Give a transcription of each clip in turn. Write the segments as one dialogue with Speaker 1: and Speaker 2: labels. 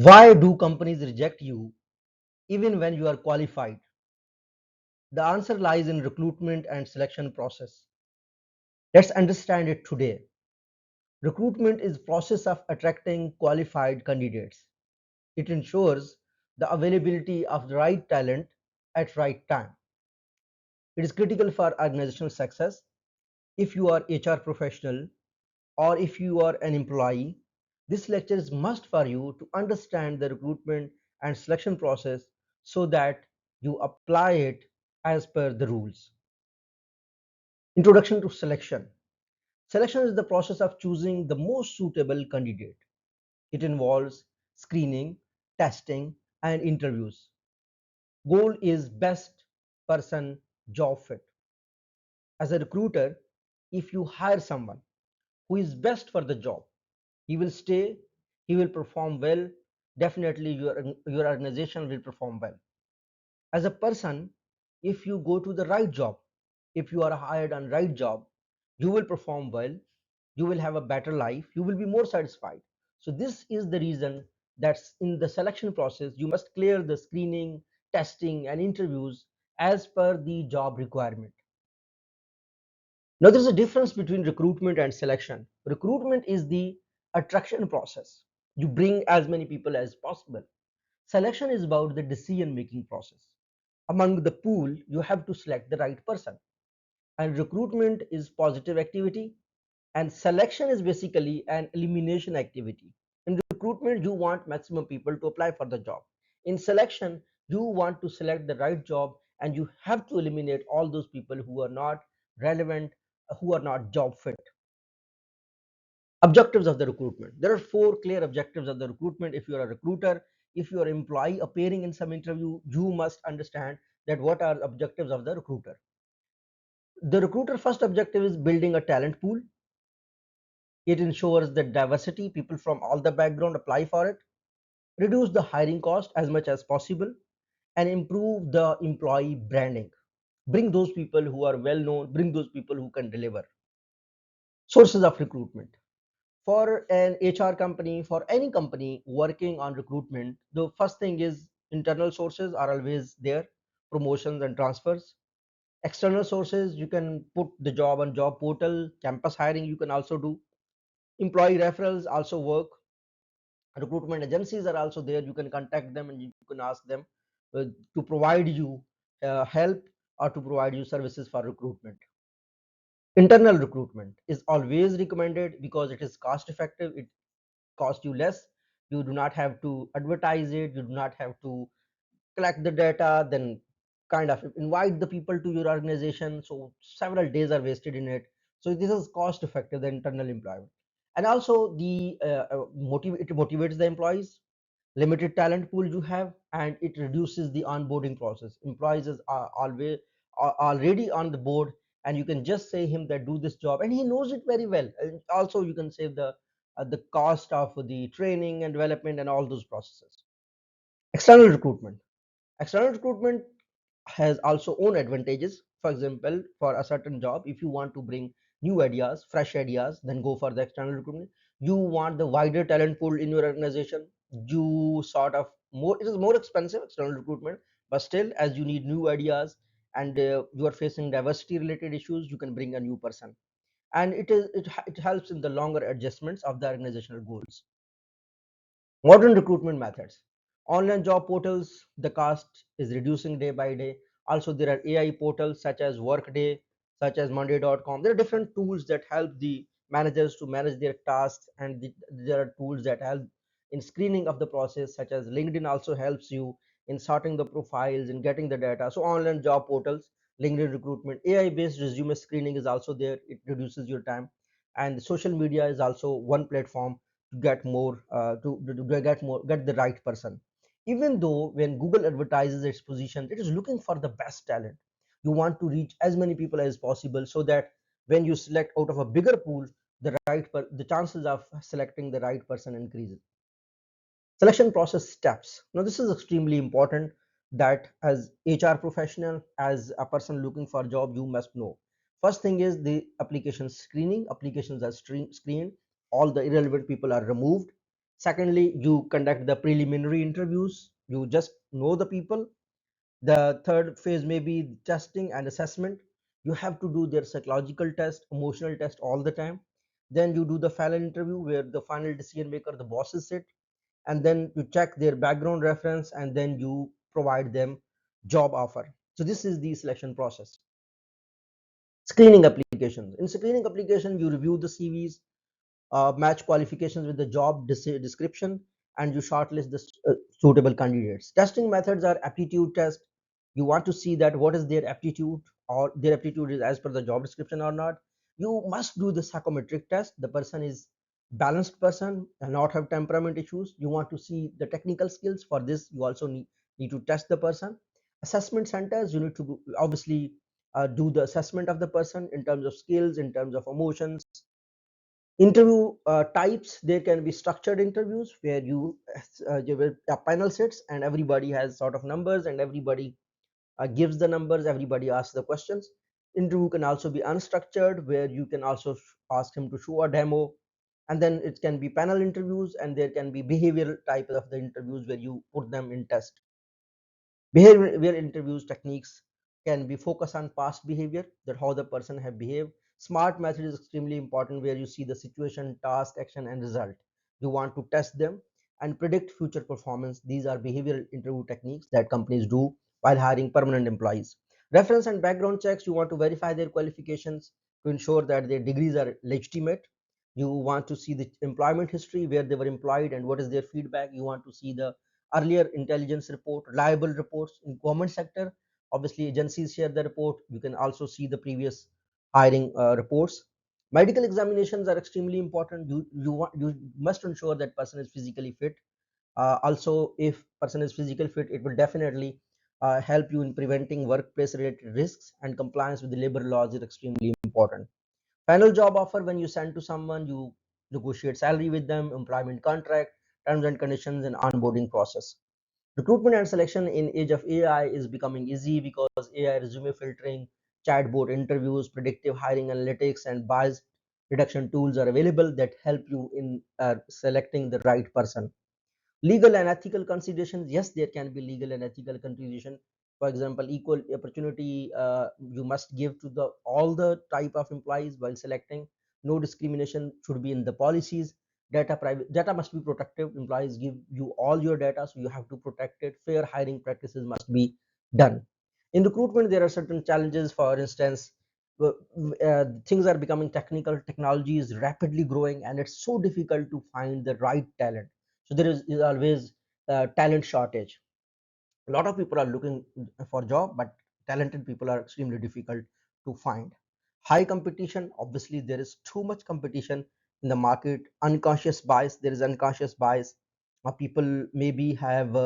Speaker 1: Why do companies reject you even when you are qualified? The answer lies in recruitment and selection process. Let's understand it today. Recruitment is process of attracting qualified candidates. It ensures the availability of the right talent at right time. It is critical for organizational success. If you are HR professional or if you are an employee, this lecture is must for you to understand the recruitment and selection process so that you apply it as per the rules. Introduction to selection. Selection is the process of choosing the most suitable candidate. It involves screening, testing, and interviews. Goal is best person job fit. As a recruiter, if you hire someone who is best for the job, he will stay, he will perform well, definitely your organization will perform well. As a person, if you go to the right job, if you are hired on right job, you will perform well, you will have a better life, you will be more satisfied. So this is the reason that in the selection process you must clear the screening, testing and interviews as per the job requirement. Now there's a difference between recruitment and selection. Recruitment is the attraction process. You bring as many people as possible. Selection is about the decision making process. Among the pool, you have to select the right person. And recruitment is positive activity, and selection is basically an elimination activity. In recruitment, you want maximum people to apply for the job. In selection, you want to select the right job and you have to eliminate all those people who are not relevant, who are not job fit. Objectives of the recruitment. There are four clear objectives of the recruitment. If you are a recruiter, if you are an employee appearing in some interview, you must understand that what are the objectives of the recruiter. The recruiter first objective is building a talent pool. It ensures that diversity, people from all the background apply for it, reduce the hiring cost as much as possible, and improve the employee branding. Bring those people who are well known, bring those people who can deliver. Sources of recruitment. For an HR company, for any company working on recruitment, the first thing is internal sources are always there, promotions and transfers. External sources, you can put the job on job portal, campus hiring you can also do. Employee referrals also work. Recruitment agencies are also there, you can contact them and you can ask them uh, to provide you help or to provide you services for recruitment. Internal recruitment is always recommended because it is cost effective, it cost you less, you do not have to advertise it, you do not have to collect the data, then kind of invite the people to your organization, so several days are wasted in it. So this is cost effective, the internal employment. And also the it motivates the employees. Limited talent pool you have, and it reduces the onboarding process. Employees are always are already on the board, and you can just say him that do this job and he knows it very well. And also you can save the cost of the training and development and all those processes. External recruitment. External recruitment has also own advantages. For example, for a certain job, if you want to bring new ideas, fresh ideas, then go for the external recruitment. You want the wider talent pool in your organization, you sort of more, it is more expensive external recruitment, but still as you need new ideas and you are facing diversity related issues, you can bring a new person. And it helps in the longer adjustments of the organizational goals. Modern recruitment methods. Online job portals, the cost is reducing day by day. Also, there are AI portals such as Workday, such as Monday.com. There are different tools that help the managers to manage their tasks, and there are tools that help in screening of the process, such as LinkedIn also helps you in sorting the profiles and getting the data. So, online job portals, LinkedIn recruitment, AI-based resume screening is also there. It reduces your time, and social media is also one platform to get more get the right person. Even though when Google advertises its position, it is looking for the best talent. You want to reach as many people as possible so that when you select out of a bigger pool, the chances of selecting the right person increases. Selection process steps. Now this is extremely important, that as HR professional, as a person looking for a job, you must know. First thing is the application screening. Applications are screened, all the irrelevant people are removed. Secondly, you conduct the preliminary interviews, you just know the people. The third phase may be testing and assessment. You have to do their psychological test, emotional test all the time. Then you do the final interview where the final decision maker, the bosses, sit, and then you check their background reference, and then you provide them job offer. So this is the selection process. Screening applications. In screening application, you review the CVs, match qualifications with the job description, and you shortlist the suitable candidates. Testing methods are aptitude test. You want to see that what is their aptitude, or their aptitude is as per the job description or not. You must do the psychometric test. The person is balanced person and not have temperament issues. You want to see the technical skills. For this, you also need to test the person. Assessment centers, you need to obviously do the assessment of the person in terms of skills, in terms of emotions. Interview types, there can be structured interviews where you will panel sits and everybody has sort of numbers, and everybody gives the numbers, everybody asks the questions. Interview can also be unstructured where you can also ask him to show a demo. And then it can be panel interviews, and there can be behavioral type of the interviews where you put them in test. Behavior interviews techniques can be focused on past behavior, that how the person have behaved. Smart method is extremely important where you see the situation, task, action, and result. You want to test them and predict future performance. These are behavioral interview techniques that companies do while hiring permanent employees. Reference and background checks, you want to verify their qualifications to ensure that their degrees are legitimate. You want to see the employment history, where they were employed and what is their feedback. You want to see the earlier intelligence report, reliable reports. In government sector, obviously agencies share the report. You can also see the previous hiring reports. Medical examinations are extremely important. You must ensure that person is physically fit. Also, if person is physically fit, it will definitely help you in preventing workplace related risks, and compliance with the labor laws is extremely important. Final job offer, when you send to someone, you negotiate salary with them, employment contract, terms and conditions, and onboarding process. Recruitment and selection in age of AI is becoming easy because AI resume filtering, chatbot interviews, predictive hiring analytics, and bias reduction tools are available that help you in selecting the right person. Legal and ethical considerations, yes, there can be legal and ethical consideration. For example, equal opportunity, you must give to the all the type of employees while selecting. No discrimination should be in the policies. Data must be protected. Employees give you all your data, so you have to protect it. Fair hiring practices must be done. In recruitment, there are certain challenges. For instance, things are becoming technical, technology is rapidly growing, and it's so difficult to find the right talent. So is always talent shortage. A lot of people are looking for job, but talented people are extremely difficult to find. High competition, obviously there is too much competition in the market. Unconscious bias, there is unconscious bias. People maybe have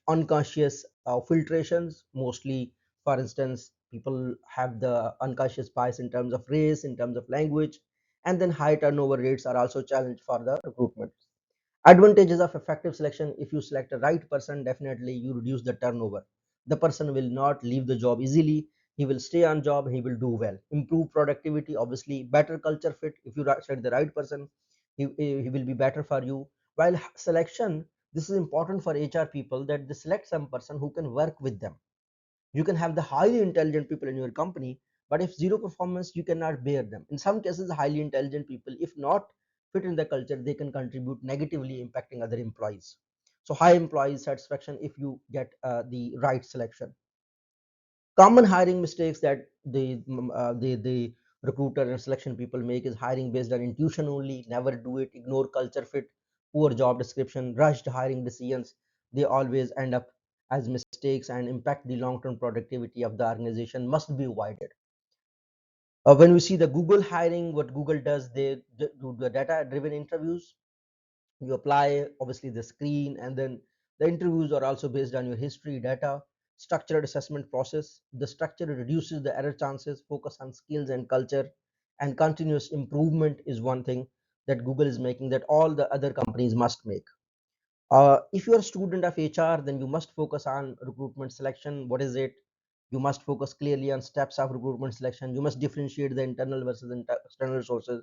Speaker 1: unconscious filtrations mostly. For instance, people have the unconscious bias in terms of race, in terms of language. And then high turnover rates are also challenge for the recruitment. Advantages of effective selection: if you select a right person, definitely you reduce the turnover. The person will not leave the job easily. He will stay on job, he will do well. Improve productivity, obviously better culture fit. If you select the right person, he will be better for you. While selection, this is important for HR people, that they select some person who can work with them. You can have the highly intelligent people in your company, but if zero performance, you cannot bear them. In some cases, highly intelligent people, if not fit in the culture, they can contribute negatively, impacting other employees. So high employee satisfaction if you get the right selection. Common hiring mistakes that the recruiter and selection people make is hiring based on intuition only. Never do it. Ignore culture fit, poor job description, rushed hiring decisions. They always end up as mistakes and impact the long-term productivity of the organization, must be avoided. When we see the Google hiring, what Google does, they do the data driven interviews. You apply, obviously the screen, and then the interviews are also based on your history, data. Structured assessment process, the structure reduces the error chances. Focus on skills and culture, and continuous improvement is one thing that Google is making, that all the other companies must make. If you're a student of HR, then you must focus on recruitment selection. What is it? You must focus clearly on steps of recruitment selection. You must differentiate the internal versus external sources.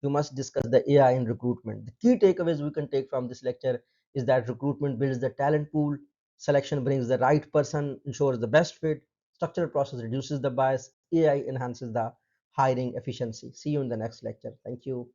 Speaker 1: you must discuss the AI in recruitment. The key takeaways we can take from this lecture is that recruitment builds the talent pool, selection brings the right person, ensures the best fit, structured process reduces the bias, AI enhances the hiring efficiency. See you in the next lecture. Thank you.